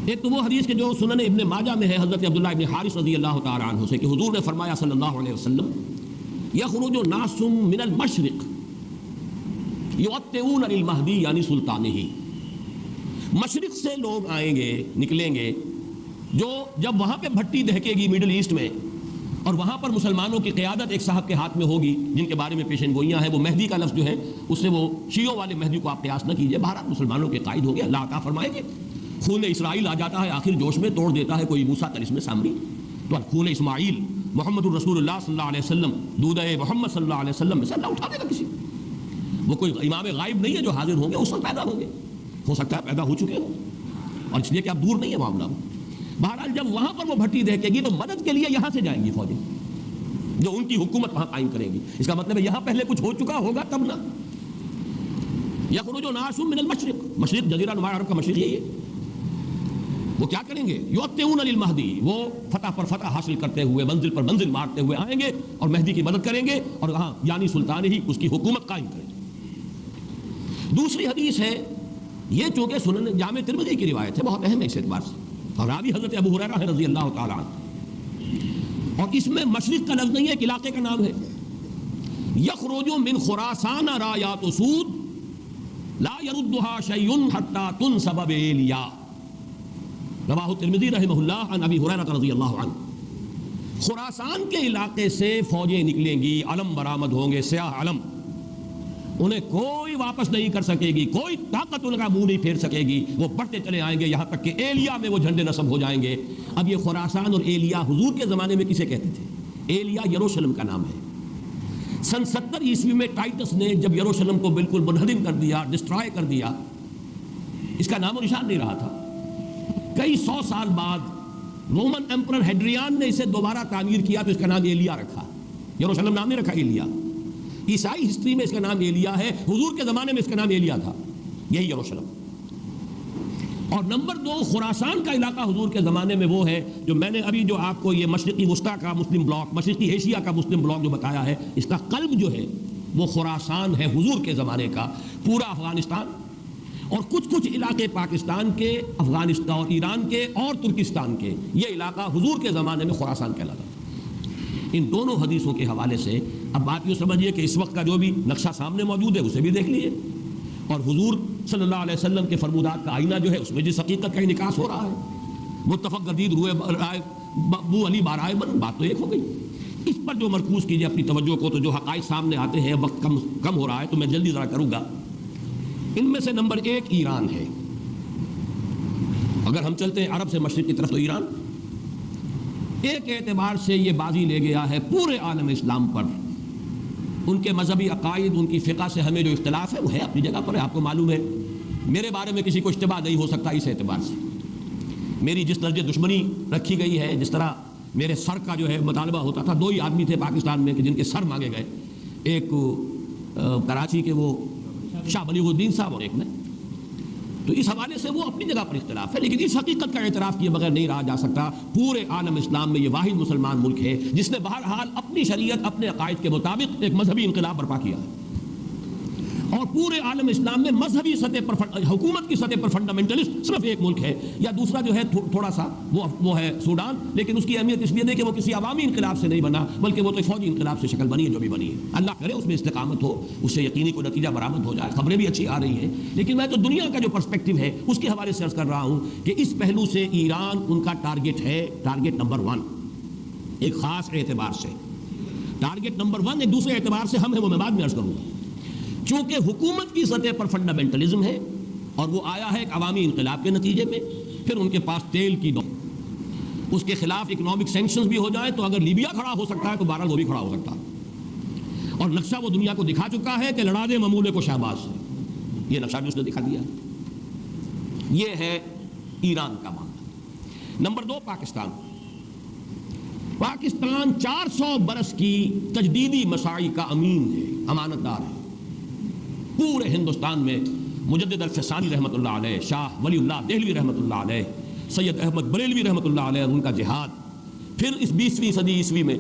ایک تو وہ حدیث کے جو سنن ابن ماجہ میں ہے حضرت عبداللہ ابن حارث رضی اللہ تعالی عنہ سے کہ حضور نے فرمایا صلی اللہ علیہ وسلم یخرج ناس من المشرق یؤطئون للمہدی یعنی سلطانہ، مشرق سے لوگ آئیں گے، نکلیں گے، جو جب وہاں پہ بھٹی دہکے گی مڈل ایسٹ میں، اور وہاں پر مسلمانوں کی قیادت ایک صاحب کے ہاتھ میں ہوگی جن کے بارے میں پیشن گوئیاں ہیں، وہ مہدی کا لفظ جو ہے اس سے وہ شیعوں والے مہدی کو آپ قیاس نہ کیجئے، بہرحال مسلمانوں کے قائد ہوں گے، اللہ عطا فرمائیں گے۔ خون اسرائیل آ جاتا ہے آخر جوش میں، توڑ دیتا ہے کوئی موسیٰ طلسم سامری، تو خون اسماعیل محمد الرسول اللہ صلی اللہ علیہ وسلم دودہ محمد صلی اللہ علیہ وسلم میں سے اللہ اٹھا دے گا کسی، وہ کوئی امام غائب نہیں ہے جو حاضر ہوں گے، اس وقت پیدا ہوں گے، ہو سکتا ہے پیدا ہو چکے ہوں، اور اس لیے کہ اب دور نہیں ہے معاملہ۔ بہرحال جب وہاں پر وہ بھٹی دہکے گی تو مدد کے لیے یہاں سے جائیں گی فوجیں جو ان کی حکومت وہاں قائم کریں گی، اس کا مطلب ہے یہاں پہلے کچھ ہو چکا ہوگا تب نہ۔ یخرج ناس من المشرق، مشرق جزیرہ نما عرب کا مشرق یہی ہے، وہ کیا کریں گے؟ یؤطئون للمہدی، وہ فتح پر فتح حاصل کرتے ہوئے منزل پر منزل مارتے ہوئے آئیں گے اور مہدی کی مدد کریں گے، اور ہاں یعنی سلطان ہی اس کی حکومت قائم کریں گے۔ دوسری حدیث ہے، یہ چونکہ سنن جامع ترمذی کی روایت ہے، بہت اہم ہے اس اعتبار سے، اور راوی حضرت ابو ہریرہ ہے رضی اللہ تعالی عنہ، اور اس میں مشرق کا لفظ نہیں ہے، ایک علاقے کا نام ہے۔ یخرج من خراسان رایات سود لا يردها شيء حتى تنصب بإيلیا، رواہ ترمذی رحمہ اللہ عن ابی ہریرہ رضی اللہ عنہ۔ خراسان کے علاقے سے فوجیں نکلیں گی، علم برآمد ہوں گے، سیاہ علم، انہیں کوئی واپس نہیں کر سکے گی، کوئی طاقت ان کا منہ نہیں پھیر سکے گی، وہ بڑھتے چلے آئیں گے یہاں تک کہ ایلیا میں وہ جھنڈے نصب ہو جائیں گے۔ اب یہ خراسان اور ایلیا حضور کے زمانے میں کسے کہتے تھے؟ ایلیا یروشلم کا نام ہے۔ سن 70 عیسوی میں ٹائٹس نے جب یروشلم کو بالکل منہدم کر دیا، ڈسٹرائے کر دیا، اس کا نام و نشان نہیں رہا تھا، کئی 100 سال بعد رومن ایمپرر ہیڈریان نے اسے دوبارہ تعمیر کیا تو اس کا نام ایلیا رکھا، یروشلم نام نہیں رکھا ایلیا۔ عیسائی ہسٹری میں اس کا نام ایلیا ہے، حضور کے زمانے میں اس کا نام ایلیا تھا، یہی یروشلم۔ اور نمبر 2 خراسان کا علاقہ حضور کے زمانے میں وہ ہے جو میں نے ابھی جو آپ کو یہ مشرقی وسطیٰ کا مسلم بلاک، مشرقی ایشیا کا مسلم بلاک جو بتایا ہے، اس کا قلب جو ہے وہ خراسان ہے حضور کے زمانے کا، پورا افغانستان اور کچھ علاقے پاکستان کے، افغانستان اور ایران کے اور ترکستان کے، یہ علاقہ حضور کے زمانے میں خراسان کہلاتا تھا۔ ان دونوں حدیثوں کے حوالے سے اب بات یوں سمجھیے کہ اس وقت کا جو بھی نقشہ سامنے موجود ہے اسے بھی دیکھ لیجیے، اور حضور صلی اللہ علیہ وسلم کے فرمودات کا آئینہ جو ہے اس میں جس حقیقت کا انعکاس ہو رہا ہے، متفق گردید روئے رائے بو علی بارائے بن، بات تو ایک ہو گئی۔ اس پر جو مرکوز کیجیے اپنی توجہ کو، تو جو حقائق سامنے آتے ہیں، وقت کم ہو رہا ہے تو میں جلدی ذرا کروں گا۔ ان میں سے نمبر 1 ایران ہے۔ اگر ہم چلتے ہیں عرب سے مشرق کی طرف تو ایران ایک اعتبار سے یہ بازی لے گیا ہے پورے عالم اسلام پر۔ ان کے مذہبی عقائد، ان کی فقہ سے ہمیں جو اختلاف ہے وہ ہے اپنی جگہ پر ہے، آپ کو معلوم ہے، میرے بارے میں کسی کو اشتباہ نہیں ہو سکتا اس اعتبار سے۔ میری جس درجے دشمنی رکھی گئی ہے، جس طرح میرے سر کا جو ہے مطالبہ ہوتا تھا، 2 ہی آدمی تھے پاکستان میں کہ جن کے سر مانگے گئے، ایک کراچی کے وہ شاہ بلیغ الدین صاحب اور ایک میں، تو اس حوالے سے وہ اپنی جگہ پر اختلاف ہے، لیکن اس حقیقت کا اعتراف کیے بغیر نہیں رہا جا سکتا، پورے عالم اسلام میں یہ واحد مسلمان ملک ہے جس نے بہرحال اپنی شریعت، اپنے عقائد کے مطابق ایک مذہبی انقلاب برپا کیا ہے، اور پورے عالم اسلام میں مذہبی سطح پر حکومت کی سطح پر فنڈامنٹلسٹ صرف ایک ملک ہے، یا دوسرا جو ہے تھوڑا سا وہ ہے سوڈان، لیکن اس کی اہمیت اس لیے نہیں کہ وہ کسی عوامی انقلاب سے نہیں بنا، بلکہ وہ تو فوجی انقلاب سے شکل بنی ہے جو بھی بنی ہے، اللہ کرے اس میں استقامت ہو، اس سے یقینی کو نتیجہ برآمد ہو جائے، خبریں بھی اچھی آ رہی ہیں، لیکن میں تو دنیا کا جو پرسپیکٹو ہے اس کے حوالے سے عرض کر رہا ہوں کہ اس پہلو سے ایران ان کا ٹارگٹ ہے، ٹارگٹ نمبر 1 ایک خاص اعتبار سے، ٹارگٹ نمبر 1 ایک دوسرے اعتبار سے ہم ہے وہ میں بعد میں عرض کروں گا، چونکہ حکومت کی سطح پر فنڈامنٹلزم ہے اور وہ آیا ہے ایک عوامی انقلاب کے نتیجے میں، پھر ان کے پاس تیل کی دو، اس کے خلاف اکنامک سینکشنز بھی ہو جائیں تو اگر لیبیا کھڑا ہو سکتا ہے تو بہرحال وہ بھی کھڑا ہو سکتا ہے، اور نقشہ وہ دنیا کو دکھا چکا ہے کہ لڑا دے ممولے کو شہباز سے، یہ نقشہ بھی اس نے دکھا دیا۔ یہ ہے ایران کا معاملہ۔ نمبر 2 پاکستان۔ پاکستان 400 برس کی تجدیدی مساعی کا امین ہے، امانت دار ہے، پورے ہندوستان میں مجدد الفسانی رحمۃ اللہ علیہ، شاہ ولی اللہ دہلوی رحمۃ اللہ علیہ، سید احمد بریلوی رحمۃ اللہ علیہ، ان کا جہاد، پھر اس 20ویں صدی عیسوی میں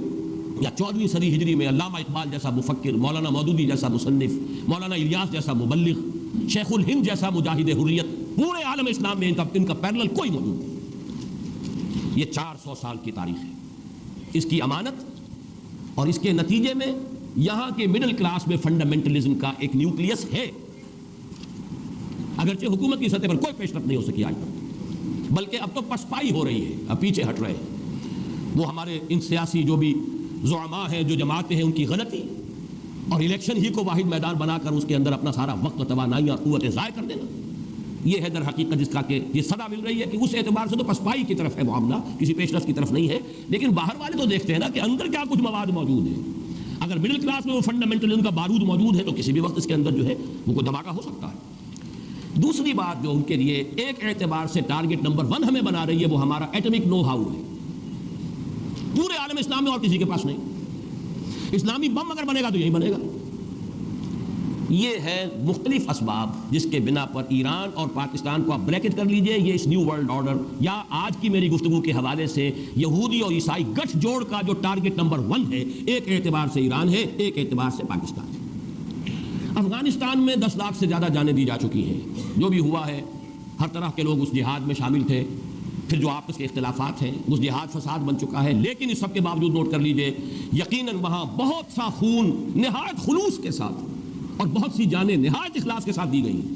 یا 14ویں صدی ہجری میں علامہ اقبال جیسا مفکر، مولانا مودودی جیسا مصنف، مولانا الیاس جیسا مبلغ، شیخ الہند جیسا مجاہد حریت، پورے عالم اسلام میں ان کا پیرلل کوئی موجود نہیں۔ یہ 400 سال کی تاریخ ہے اس کی امانت، اور اس کے نتیجے میں یہاں کے مڈل کلاس میں فنڈامنٹلزم کا ایک نیوکلیس ہے، اگرچہ حکومت کی سطح پر کوئی پیش رفت نہیں ہو سکی آج تک، بلکہ اب تو پسپائی ہو رہی ہے، اب پیچھے ہٹ رہے ہیں۔ وہ ہمارے ان سیاسی جو بھی زعماء ہیں، جو جماعتیں ہیں، ان کی غلطی اور الیکشن ہی کو واحد میدان بنا کر اس کے اندر اپنا سارا وقت و توانائی اور قوتیں ضائع کر دینا، یہ ہے در حقیقت جس کا کہ یہ سزا مل رہی ہے کہ اس اعتبار سے تو پسپائی کی طرف ہے معاملہ، کسی پیش رفت کی طرف نہیں ہے۔ لیکن باہر والے تو دیکھتے ہیں نا کہ اندر کیا کچھ مواد موجود ہے، اگر مڈل کلاس میں وہ فنڈامنٹلزم کا بارود موجود ہے تو کسی بھی وقت اس کے اندر جو ہے وہ کوئی دھماکہ ہو سکتا ہے۔ دوسری بات جو ان کے لیے ایک اعتبار سے ٹارگٹ نمبر 1 ہمیں بنا رہی ہے وہ ہمارا ایٹمک نو ہاؤ ہے، پورے عالم اسلام میں اور کسی کے پاس نہیں۔ اسلامی بم اگر بنے گا تو یہی بنے گا۔ یہ ہے مختلف اسباب جس کے بنا پر ایران اور پاکستان کو آپ بریکٹ کر لیجئے، یہ اس نیو ورلڈ آرڈر یا آج کی میری گفتگو کے حوالے سے یہودی اور عیسائی گٹھ جوڑ کا جو ٹارگٹ نمبر 1 ہے، ایک اعتبار سے ایران ہے، ایک اعتبار سے پاکستان ہے۔ افغانستان میں 10 لاکھ سے زیادہ جانیں دی جا چکی ہیں، جو بھی ہوا ہے ہر طرح کے لوگ اس جہاد میں شامل تھے، پھر جو آپس کے اختلافات ہیں اس جہاد فساد بن چکا ہے، لیکن اس سب کے باوجود نوٹ کر لیجئے یقیناً وہاں بہت سا خون نہایت خلوص کے ساتھ اور بہت سی جانیں نہایت اخلاص کے ساتھ دی گئی ہیں۔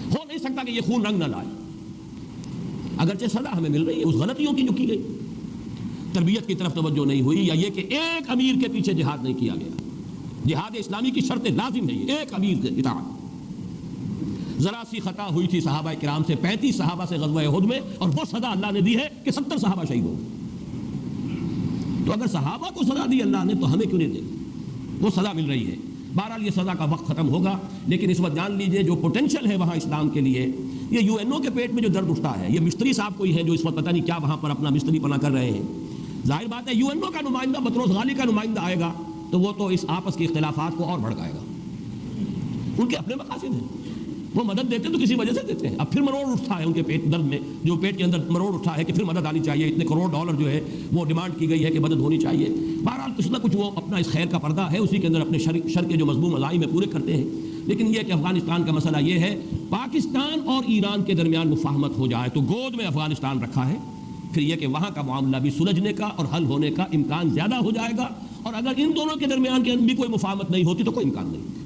ہو نہیں سکتا کہ یہ خون رنگ نہ لائے، اگرچہ سزا ہمیں مل رہی ہے اس غلطیوں کی جو کی گئی، تربیت کی طرف توجہ نہیں ہوئی، یا یہ کہ ایک امیر کے پیچھے جہاد نہیں کیا گیا۔ جہاد اسلامی کی شرط لازم ہے یہ ایک امیر کے اطاعت۔ ذرا سی خطا ہوئی تھی صحابہ کرام سے، 35 صحابہ سے غزوہ احد میں، اور وہ سزا اللہ نے دی ہے کہ 70 صحابہ شہید ہو گئے۔ تو اگر صحابہ کو سزا دی اللہ نے تو ہمیں کیوں نہیں دی؟ وہ سزا مل رہی ہے۔ بہرحال یہ سزا کا وقت ختم ہوگا، لیکن اس وقت جان لیجئے جو پوٹینشل ہے وہاں اسلام کے لیے، یہ یو این او کے پیٹ میں جو درد اٹھتا ہے، یہ مستری صاحب کوئی ہے جو اس وقت پتہ نہیں کیا وہاں پر اپنا مستری پنا کر رہے ہیں۔ ظاہر بات ہے یو این او کا نمائندہ بطرس غالی کا نمائندہ آئے گا تو وہ تو اس آپس کے اختلافات کو اور بھڑکائے گا، ان کے اپنے مقاصد ہیں، وہ مدد دیتے تو کسی وجہ سے دیتے ہیں۔ اب پھر مروڑ اٹھتا ہے ان کے پیٹ درد میں، جو پیٹ کے اندر مروڑ اٹھا ہے کہ پھر مدد آنی چاہیے، اتنے کروڑ ڈالر جو ہے وہ ڈیمانڈ کی گئی ہے کہ مدد ہونی چاہیے۔ بہرحال کچھ نہ کچھ وہ اپنا اس خیر کا پردہ ہے، اسی کے اندر اپنے شر کے جو مضموم عزائم میں پورے کرتے ہیں۔ لیکن یہ کہ افغانستان کا مسئلہ یہ ہے، پاکستان اور ایران کے درمیان مفاہمت ہو جائے تو گود میں افغانستان رکھا ہے، پھر یہ کہ وہاں کا معاملہ بھی سلجھنے کا اور حل ہونے کا امکان زیادہ ہو جائے گا، اور اگر ان دونوں کے درمیان بھی کوئی مفاہمت نہیں ہوتی تو کوئی امکان نہیں۔